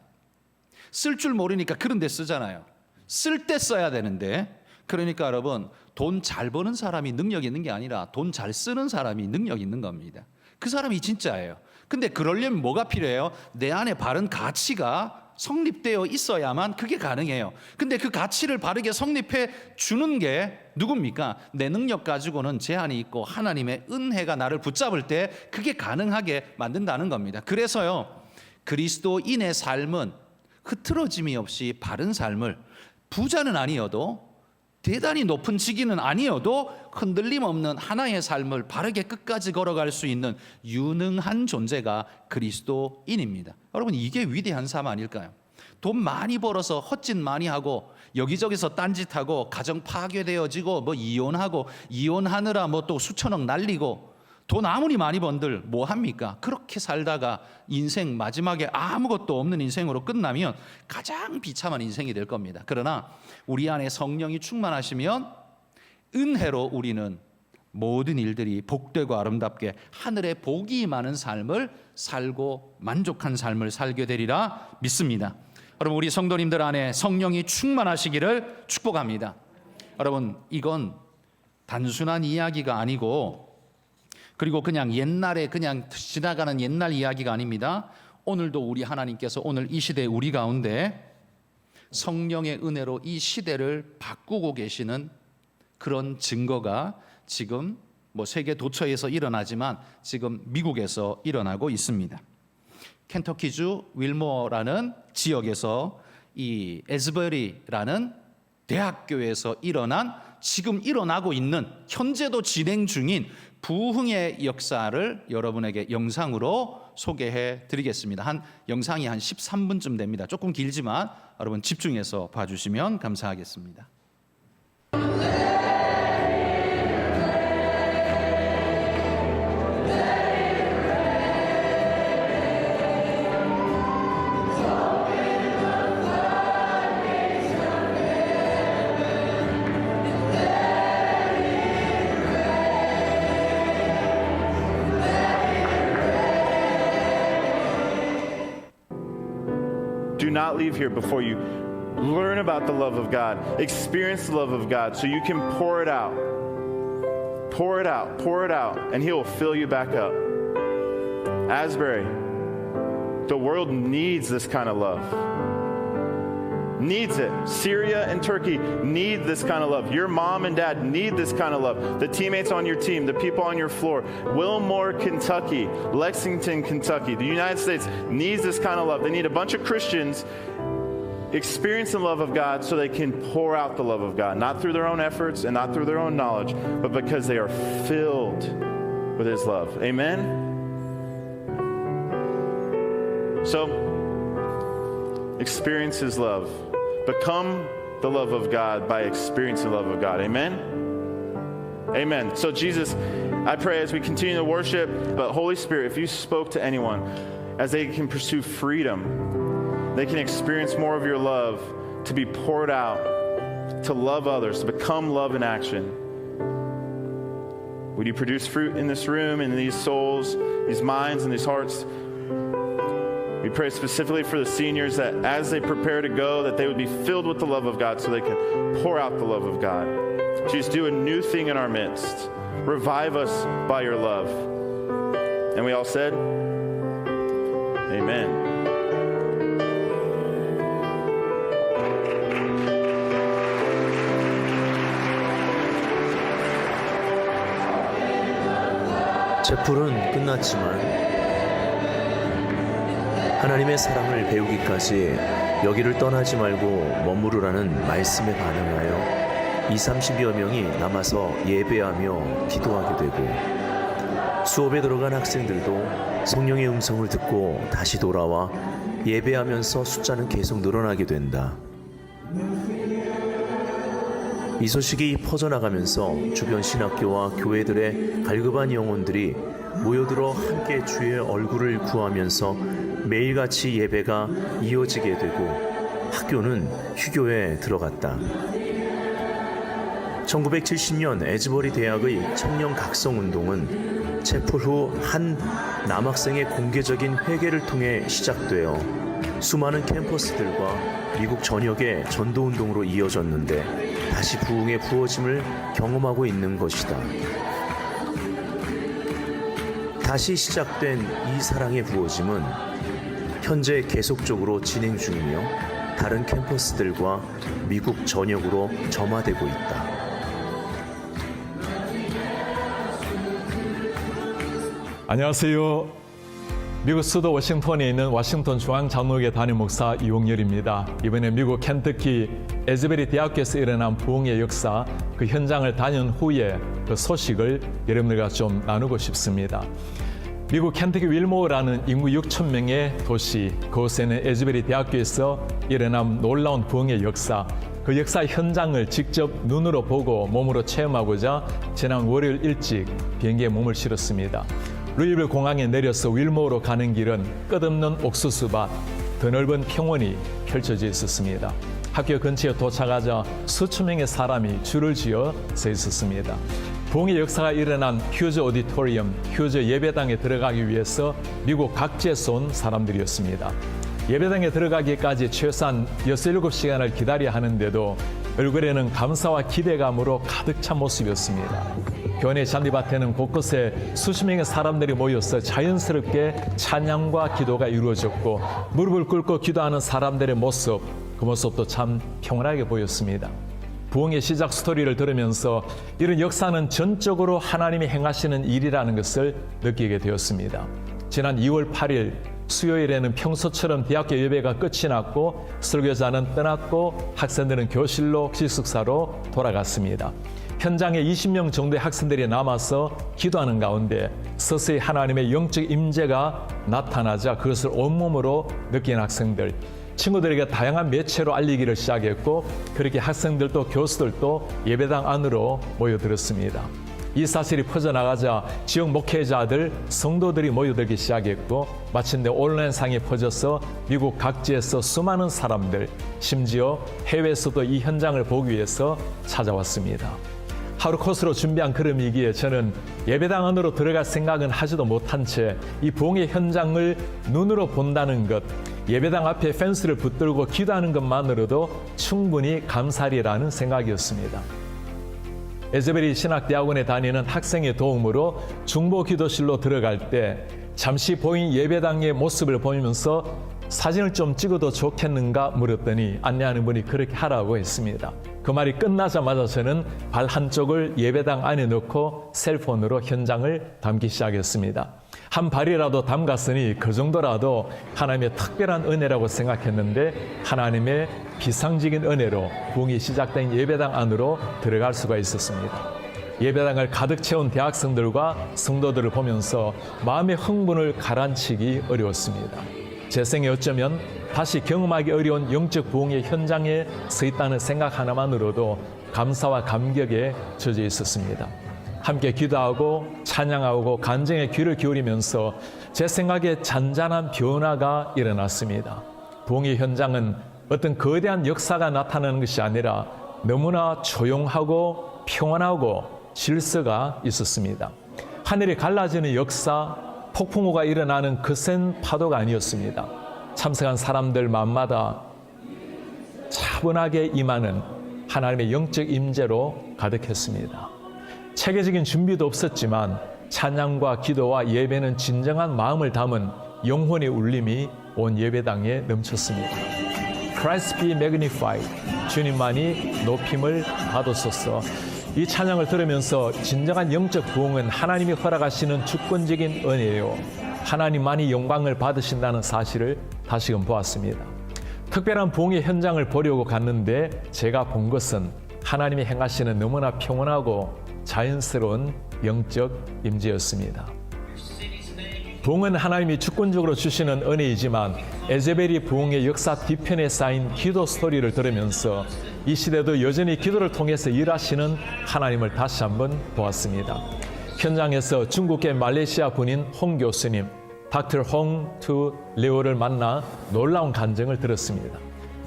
[SPEAKER 1] 쓸 줄 모르니까 그런 데 쓰잖아요. 쓸 때 써야 되는데. 그러니까 여러분, 돈 잘 버는 사람이 능력 있는 게 아니라 돈 잘 쓰는 사람이 능력 있는 겁니다. 그 사람이 진짜예요. 근데 그러려면 뭐가 필요해요? 내 안에 바른 가치가 성립되어 있어야만 그게 가능해요. 근데 그 가치를 바르게 성립해 주는 게 누굽니까? 내 능력 가지고는 제한이 있고 하나님의 은혜가 나를 붙잡을 때 그게 가능하게 만든다는 겁니다. 그래서요, 그리스도인의 삶은 흐트러짐이 없이 바른 삶을, 부자는 아니어도 대단히 높은 직위는 아니어도 흔들림 없는 하나의 삶을 바르게 끝까지 걸어갈 수 있는 유능한 존재가 그리스도인입니다. 여러분, 이게 위대한 삶 아닐까요? 돈 많이 벌어서 헛짓 많이 하고 여기저기서 딴짓하고 가정 파괴되어지고 뭐 이혼하고, 이혼하느라 뭐 또 수천억 날리고, 돈 아무리 많이 번들 뭐 합니까? 그렇게 살다가 인생 마지막에 아무것도 없는 인생으로 끝나면 가장 비참한 인생이 될 겁니다. 그러나 우리 안에 성령이 충만하시면 은혜로 우리는 모든 일들이 복되고 아름답게 하늘의 복이 많은 삶을 살고 만족한 삶을 살게 되리라 믿습니다. 여러분, 우리 성도님들 안에 성령이 충만하시기를 축복합니다. 여러분, 이건 단순한 이야기가 아니고, 그리고 그냥 옛날에 그냥 지나가는 옛날 이야기가 아닙니다. 오늘도 우리 하나님께서 오늘 이 시대 우리 가운데 성령의 은혜로 이 시대를 바꾸고 계시는 그런 증거가 지금 뭐 세계 도처에서 일어나지만 지금 미국에서 일어나고 있습니다. 켄터키주 윌모어라는 지역에서 이 에스버리라는 대학교에서 일어난, 지금 일어나고 있는, 현재도 진행 중인 부흥의 역사를 여러분에게 영상으로 소개해 드리겠습니다. 영상이 한 13분쯤 됩니다. 조금 길지만 여러분 집중해서 봐주시면 감사하겠습니다.
[SPEAKER 2] Do not leave here before you learn about the love of God, experience the love of God, so you can pour it out. Pour it out, pour it out, and He will fill you back up. Asbury, the world needs this kind of love. Needs it. Syria and Turkey need this kind of love. Your mom and dad need this kind of love. The teammates on your team, the people on your floor, Wilmore, Kentucky, Lexington, Kentucky, the United States needs this kind of love. They need a bunch of Christians experience the love of God so they can pour out the love of God, not through their own efforts and not through their own knowledge, but because they are filled with His love. Amen? So, experience His love. Become the love of God by experiencing the love of God. Amen? Amen. So Jesus, I pray as we continue to worship, but Holy Spirit, if you spoke to anyone, as they can pursue freedom, they can experience more of your love to be poured out to love others, to become love in action. Would you produce fruit in this room, in these souls, these minds, and these hearts? We pray specifically for the seniors that as they prepare to go, that they would be filled with the love of God so they can pour out the love of God. Jesus, do a new thing in our midst. Revive us by your love. And we all said, Amen.
[SPEAKER 3] 채플은 끝났지만 하나님의 사랑을 배우기까지 여기를 떠나지 말고 머무르라는 말씀에 반응하여 20-30여 명이 남아서 예배하며 기도하게 되고 수업에 들어간 학생들도 성령의 음성을 듣고 다시 돌아와 예배하면서 숫자는 계속 늘어나게 된다. 이 소식이 퍼져나가면서 주변 신학교와 교회들의 갈급한 영혼들이 모여들어 함께 주의 얼굴을 구하면서 매일같이 예배가 이어지게 되고 학교는 휴교에 들어갔다. 1970년 에즈버리 대학의 청년 각성운동은 채플 후 한 남학생의 공개적인 회개를 통해 시작되어 수많은 캠퍼스들과 미국 전역의 전도운동으로 이어졌는데 다시 부흥의 부어짐을 경험하고 있는 것이다. 다시 시작된 이 사랑의 부어짐은 현재 계속적으로 진행 중이며 다른 캠퍼스들과 미국 전역으로 점화되고 있다.
[SPEAKER 4] 안녕하세요. 미국 수도 워싱턴에 있는 워싱턴 중앙장로교 담임 목사 이용렬입니다. 이번에 미국 켄터키 에즈베리 대학교에서 일어난 부흥의 역사, 그 현장을 다녀온 후에 그 소식을 여러분들과 좀 나누고 싶습니다. 미국 켄터키 윌모어라는 인구 6천 명의 도시, 그곳에는 에즈베리 대학교에서 일어난 놀라운 부흥의 역사, 그 역사 현장을 직접 눈으로 보고 몸으로 체험하고자 지난 월요일 일찍 비행기에 몸을 실었습니다. 루이빌 공항에 내려서 윌모어로 가는 길은 끝없는 옥수수밭, 드넓은 평원이 펼쳐져 있었습니다. 학교 근처에 도착하자 수천 명의 사람이 줄을 지어 서 있었습니다. 부흥의 역사가 일어난 휴즈 오디토리엄, 휴즈 예배당에 들어가기 위해서 미국 각지에서 온 사람들이었습니다. 예배당에 들어가기까지 최소한 6-7시간을 기다려야 하는데도 얼굴에는 감사와 기대감으로 가득 찬 모습이었습니다. 교회 잔디밭에는 곳곳에 수십 명의 사람들이 모여서 자연스럽게 찬양과 기도가 이루어졌고 무릎을 꿇고 기도하는 사람들의 모습, 그 모습도 참 평온하게 보였습니다. 부흥의 시작 스토리를 들으면서 이런 역사는 전적으로 하나님이 행하시는 일이라는 것을 느끼게 되었습니다. 지난 2월 8일 수요일에는 평소처럼 대학교 예배가 끝이 났고 설교자는 떠났고 학생들은 교실로 기숙사로 돌아갔습니다. 현장에 20명 정도의 학생들이 남아서 기도하는 가운데 서서히 하나님의 영적 임재가 나타나자 그것을 온몸으로 느낀 학생들, 친구들에게 다양한 매체로 알리기를 시작했고 그렇게 학생들도 교수들도 예배당 안으로 모여들었습니다. 이 사실이 퍼져나가자 지역 목회자들, 성도들이 모여들기 시작했고 마침내 온라인상에 퍼져서 미국 각지에서 수많은 사람들, 심지어 해외에서도 이 현장을 보기 위해서 찾아왔습니다. 하루 코스로 준비한 걸음이기에 저는 예배당 안으로 들어갈 생각은 하지도 못한 채 이 부흥의 현장을 눈으로 본다는 것, 예배당 앞에 펜스를 붙들고 기도하는 것만으로도 충분히 감사리라는 생각이었습니다. 에즈베리 신학대학원에 다니는 학생의 도움으로 중보기도실로 들어갈 때 잠시 보인 예배당의 모습을 보면서 사진을 좀 찍어도 좋겠는가 물었더니 안내하는 분이 그렇게 하라고 했습니다. 그 말이 끝나자마자 저는 발 한쪽을 예배당 안에 넣고 셀폰으로 현장을 담기 시작했습니다. 한 발이라도 담갔으니 그 정도라도 하나님의 특별한 은혜라고 생각했는데 하나님의 비상적인 은혜로 부흥이 시작된 예배당 안으로 들어갈 수가 있었습니다. 예배당을 가득 채운 대학생들과 성도들을 보면서 마음의 흥분을 가라앉히기 어려웠습니다. 제 생에 어쩌면 다시 경험하기 어려운 영적 부흥의 현장에 서 있다는 생각 하나만으로도 감사와 감격에 젖어 있었습니다. 함께 기도하고 찬양하고 간증에 귀를 기울이면서 제 생각에 잔잔한 변화가 일어났습니다. 부흥의 현장은 어떤 거대한 역사가 나타나는 것이 아니라 너무나 조용하고 평온하고 질서가 있었습니다. 하늘이 갈라지는 역사, 폭풍우가 일어나는 거센 파도가 아니었습니다. 참석한 사람들 마음마다 차분하게 임하는 하나님의 영적 임재로 가득했습니다. 체계적인 준비도 없었지만 찬양과 기도와 예배는 진정한 마음을 담은 영혼의 울림이 온 예배당에 넘쳤습니다. Christ be magnified. 주님만이 높임을 받으소서. 이 찬양을 들으면서 진정한 영적 부흥은 하나님이 허락하시는 주권적인 은혜예요. 하나님만이 영광을 받으신다는 사실을 다시금 보았습니다. 특별한 부흥의 현장을 보려고 갔는데 제가 본 것은 하나님이 행하시는 너무나 평온하고 자연스러운 영적 임재였습니다. 부흥은 하나님이 주권적으로 주시는 은혜이지만 에제벨이 부흥의 역사 뒤편에 쌓인 기도 스토리를 들으면서 이 시대도 여전히 기도를 통해서 일하시는 하나님을 다시 한번 보았습니다. 현장에서 중국계 말레이시아 분인 홍 교수님, 닥터 홍투 레오를 만나 놀라운 간증을 들었습니다.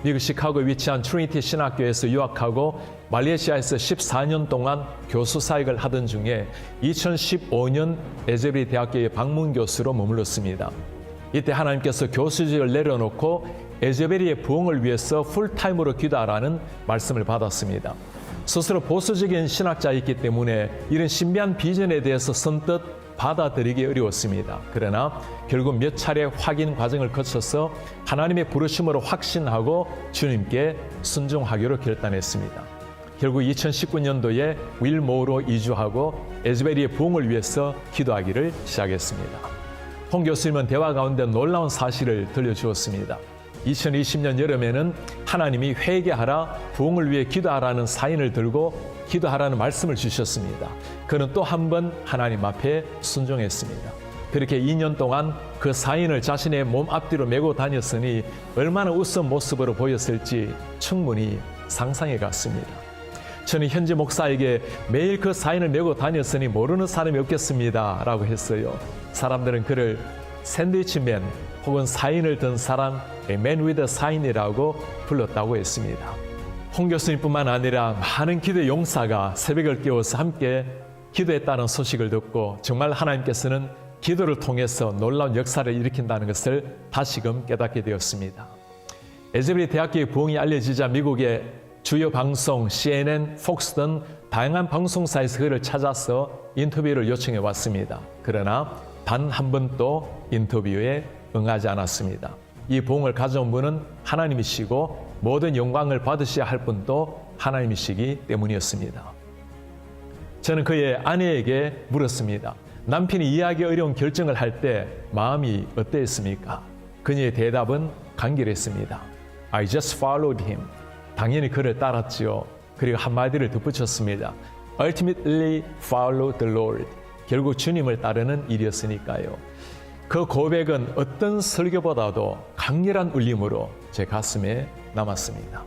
[SPEAKER 4] 미국 시카고에 위치한 트리니티 신학교에서 유학하고 말레이시아에서 14년 동안 교수 사역을 하던 중에 2015년 에제벨 대학교의 방문 교수로 머물렀습니다. 이때 하나님께서 교수직을 내려놓고 에제벨의 부흥을 위해서 풀타임으로 기도하라는 말씀을 받았습니다. 스스로 보수적인 신학자이기 때문에 이런 신비한 비전에 대해서 선뜻 받아들이기 어려웠습니다. 그러나 결국 몇 차례 확인 과정을 거쳐서 하나님의 부르심으로 확신하고 주님께 순종하기로 결단했습니다. 결국 2019년도에 윌모어로 이주하고 에즈베리의 부흥을 위해서 기도하기를 시작했습니다. 홍 교수님은 대화 가운데 놀라운 사실을 들려주었습니다. 2020년 여름에는 하나님이 회개하라, 부흥을 위해 기도하라는 사인을 들고 기도하라는 말씀을 주셨습니다. 그는 또 한 번 하나님 앞에 순종했습니다. 그렇게 2년 동안 그 사인을 자신의 몸 앞뒤로 메고 다녔으니 얼마나 우스운 모습으로 보였을지 충분히 상상해 갔습니다. 저는 현지 목사에게 매일 그 사인을 메고 다녔으니 모르는 사람이 없겠습니다 라고 했어요. 사람들은 그를 샌드위치맨 혹은 사인을 든 사람, Man with a Sign이라고 불렀다고 했습니다. 홍 교수님뿐만 아니라 많은 기도 용사가 새벽을 깨워서 함께 기도했다는 소식을 듣고 정말 하나님께서는 기도를 통해서 놀라운 역사를 일으킨다는 것을 다시금 깨닫게 되었습니다. 에즈베리 대학교의 부흥이 알려지자 미국의 주요 방송 CNN, 폭스 등 다양한 방송사에서 그를 찾아서 인터뷰를 요청해 왔습니다. 그러나 단 한 번도 인터뷰에 응하지 않았습니다. 이 부흥을 가져온 분은 하나님이시고 모든 영광을 받으셔야 할 분도 하나님이시기 때문이었습니다. 저는 그의 아내에게 물었습니다. 남편이 이해하기 어려운 결정을 할 때 마음이 어땠습니까? 그녀의 대답은 간결했습니다. I just followed him. 당연히 그를 따랐지요. 그리고 한마디를 덧붙였습니다. Ultimately follow the Lord. 결국 주님을 따르는 일이었으니까요. 그 고백은 어떤 설교보다도 강렬한 울림으로 제 가슴에 남았습니다.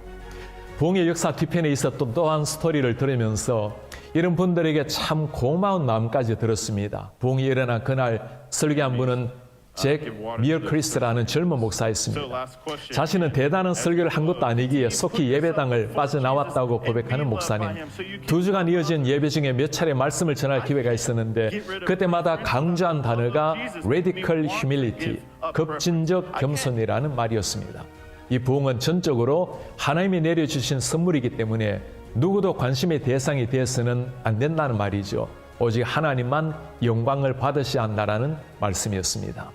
[SPEAKER 4] 부흥의 역사 뒤편에 있었던 또한 스토리를 들으면서 이런 분들에게 참 고마운 마음까지 들었습니다. 부흥이 일어난 그날 설교한 분은 잭 미어크리스라는 젊은 목사였습니다. 자신은 대단한 설교를 한 것도 아니기에 속히 예배당을 빠져나왔다고 고백하는 목사님. 2주간 이어진 예배 중에 몇 차례 말씀을 전할 기회가 있었는데 그때마다 강조한 단어가 radical humility, 급진적 겸손이라는 말이었습니다. 이 부흥은 전적으로 하나님이 내려주신 선물이기 때문에 누구도 관심의 대상이 되어서는 안 된다는 말이죠. 오직 하나님만 영광을 받으셔야 한다는 말씀이었습니다.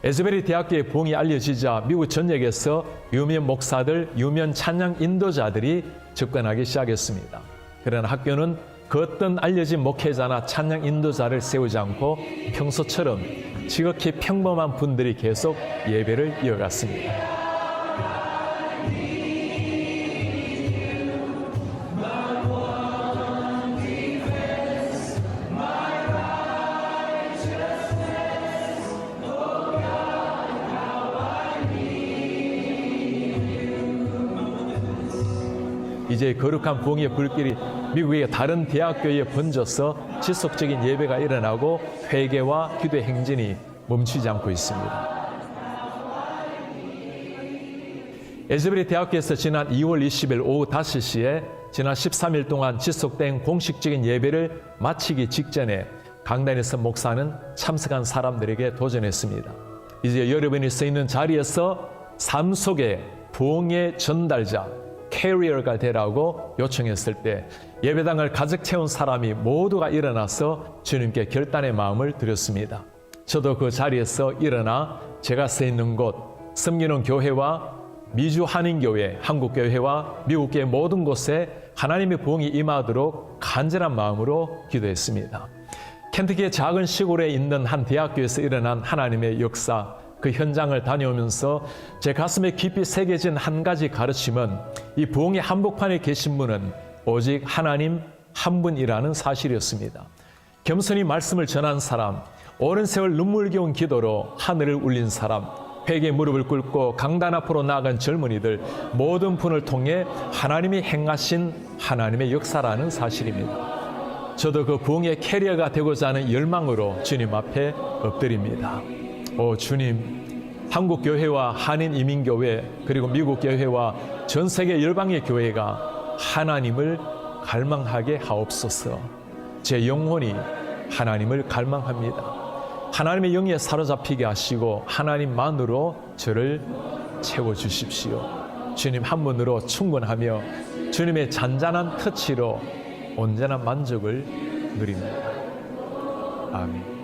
[SPEAKER 4] 에즈베리 대학교의 부흥이 알려지자 미국 전역에서 유명 목사들, 유명 찬양 인도자들이 접근하기 시작했습니다. 그러나 학교는 그 어떤 알려진 목회자나 찬양 인도자를 세우지 않고 평소처럼 지극히 평범한 분들이 계속 예배를 이어갔습니다. 이제 거룩한 부흥의 불길이 미국의 다른 대학교에 번져서 지속적인 예배가 일어나고 회개와 기도의 행진이 멈추지 않고 있습니다. 에즈베리 대학교에서 지난 2월 20일 오후 5시에 지난 13일 동안 지속된 공식적인 예배를 마치기 직전에 강단에서 목사는 참석한 사람들에게 도전했습니다. 이제 여러분이 서 있는 자리에서 삶 속에 부흥의 전달자, 캐리어가 되라고 요청했을 때 예배당을 가득 채운 사람이 모두가 일어나서 주님께 결단의 마음을 드렸습니다. 저도 그 자리에서 일어나 제가 서 있는 곳, 섬기는 교회와 미주 한인교회, 한국교회와 미국교회 모든 곳에 하나님의 부흥이 임하도록 간절한 마음으로 기도했습니다. 켄터키의 작은 시골에 있는 한 대학교에서 일어난 하나님의 역사, 그 현장을 다녀오면서 제 가슴에 깊이 새겨진 한 가지 가르침은 이 부흥의 한복판에 계신 분은 오직 하나님 한 분이라는 사실이었습니다. 겸손히 말씀을 전한 사람, 오랜 세월 눈물겨운 기도로 하늘을 울린 사람, 회개의 무릎을 꿇고 강단 앞으로 나아간 젊은이들 모든 분을 통해 하나님이 행하신 하나님의 역사라는 사실입니다. 저도 그 부흥의 캐리어가 되고자 하는 열망으로 주님 앞에 엎드립니다. 오 주님, 한국 교회와 한인 이민교회 그리고 미국 교회와 전 세계 열방의 교회가 하나님을 갈망하게 하옵소서. 제 영혼이 하나님을 갈망합니다. 하나님의 영에 사로잡히게 하시고 하나님만으로 저를 채워주십시오. 주님 한 분으로 충분하며 주님의 잔잔한 터치로 온전한 만족을 누립니다. 아멘.